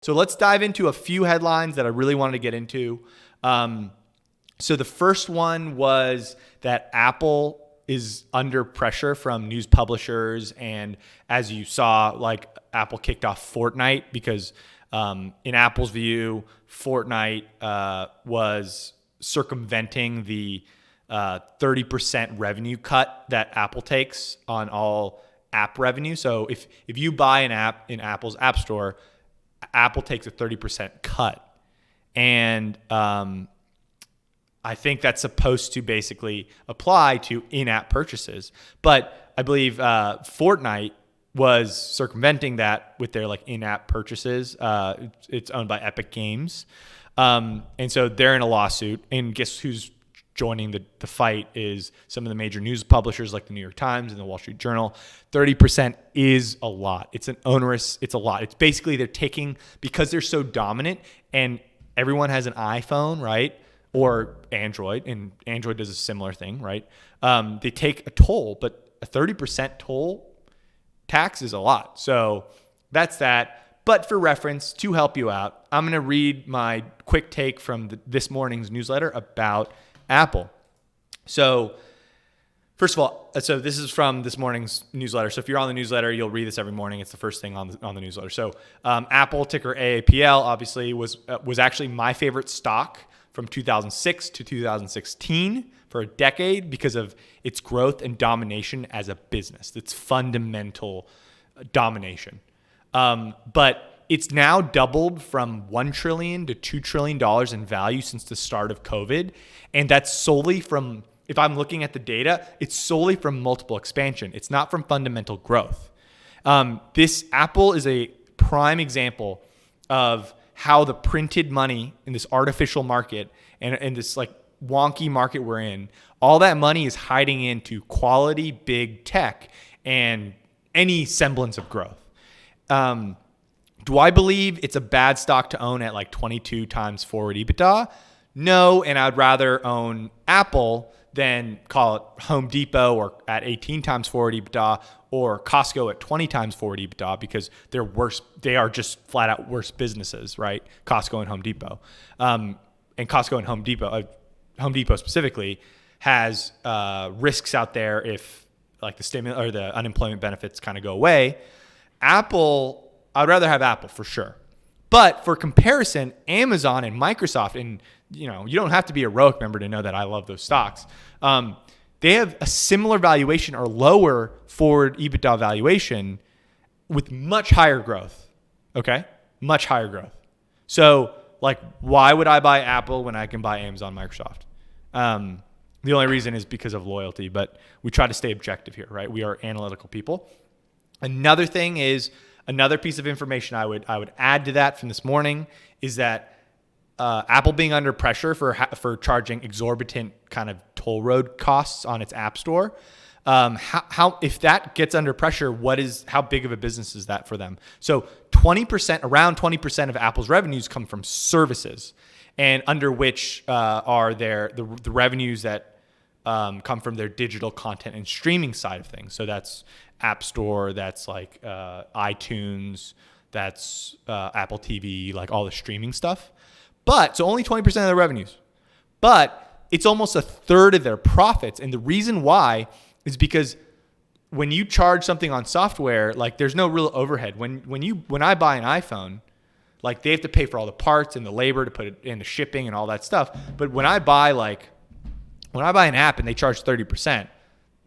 So let's dive into a few headlines that I really wanted to get into. So the first one was that Apple is under pressure from news publishers. And as you saw, like Apple kicked off Fortnite because in Apple's view, Fortnite was circumventing the 30% revenue cut that Apple takes on all app revenue. So if you buy an app in Apple's App Store, Apple takes a 30% cut. And I think that's supposed to basically apply to in-app purchases. But I believe Fortnite was circumventing that with their like in-app purchases. It's owned by Epic Games. And so they're in a lawsuit. And guess who's joining the fight is some of the major news publishers like the New York Times and the Wall Street Journal. 30% is a lot. It's a lot. It's basically they're taking, because they're so dominant and everyone has an iPhone, right? Or Android, and Android does a similar thing, right? They take a toll, but a 30% toll tax is a lot. So that's that. But for reference, to help you out, I'm going to read my quick take from this morning's newsletter about Apple. So first of all, so this is from this morning's newsletter. So if you're on the newsletter, you'll read this every morning. It's the first thing on the newsletter. So Apple, ticker AAPL, obviously was actually my favorite stock from 2006 to 2016 for a decade because of its growth and domination as a business. Its fundamental domination. But it's now doubled from $1 trillion to $2 trillion in value since the start of COVID. And that's solely from, if I'm looking at the data, it's solely from multiple expansion. It's not from fundamental growth. This Apple is a prime example of how the printed money in this artificial market and this like wonky market we're in, all that money is hiding into quality big tech and any semblance of growth. Do I believe it's a bad stock to own at like 22 times forward EBITDA? No, and I'd rather own Apple than call it Home Depot or at 18 times forward EBITDA or Costco at 20 times forward EBITDA because they're worse. They are just flat out worse businesses, right? Costco and Home Depot. And Costco and Home Depot specifically has risks out there if like the stimulus or the unemployment benefits kind of go away. Apple, I'd rather have Apple for sure. But for comparison, Amazon and Microsoft, and you don't have to be a Roic member to know that I love those stocks. They have a similar valuation or lower forward EBITDA valuation with much higher growth. Okay? Much higher growth. So, like, why would I buy Apple when I can buy Amazon, Microsoft? The only reason is because of loyalty, but we try to stay objective here, right? We are analytical people. Another thing is, another piece of information I would add to that from this morning is that Apple being under pressure for charging exorbitant kind of toll road costs on its app store. How if that gets under pressure, how big of a business is that for them? So around 20% of Apple's revenues come from services, and under which are the revenues that come from their digital content and streaming side of things. So that's App Store, that's like iTunes, that's Apple TV, like all the streaming stuff. So only 20% of their revenues. But it's almost a third of their profits. And the reason why is because when you charge something on software, like there's no real overhead. When I buy an iPhone, like they have to pay for all the parts and the labor to put it in the shipping and all that stuff. But when I buy an app and they charge 30%,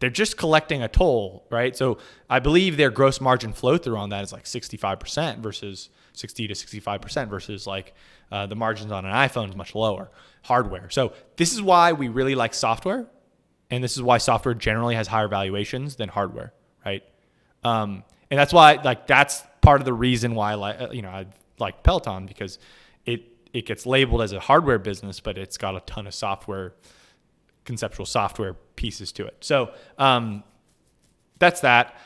they're just collecting a toll, right? So I believe their gross margin flow through on that is like 65% versus 60 to 65% versus like the margins on an iPhone is much lower, hardware. So this is why we really like software. And this is why software generally has higher valuations than hardware, right? And that's why, like, that's part of the reason why, I like Peloton, because it gets labeled as a hardware business, but it's got a ton of conceptual software pieces to it. So that's that.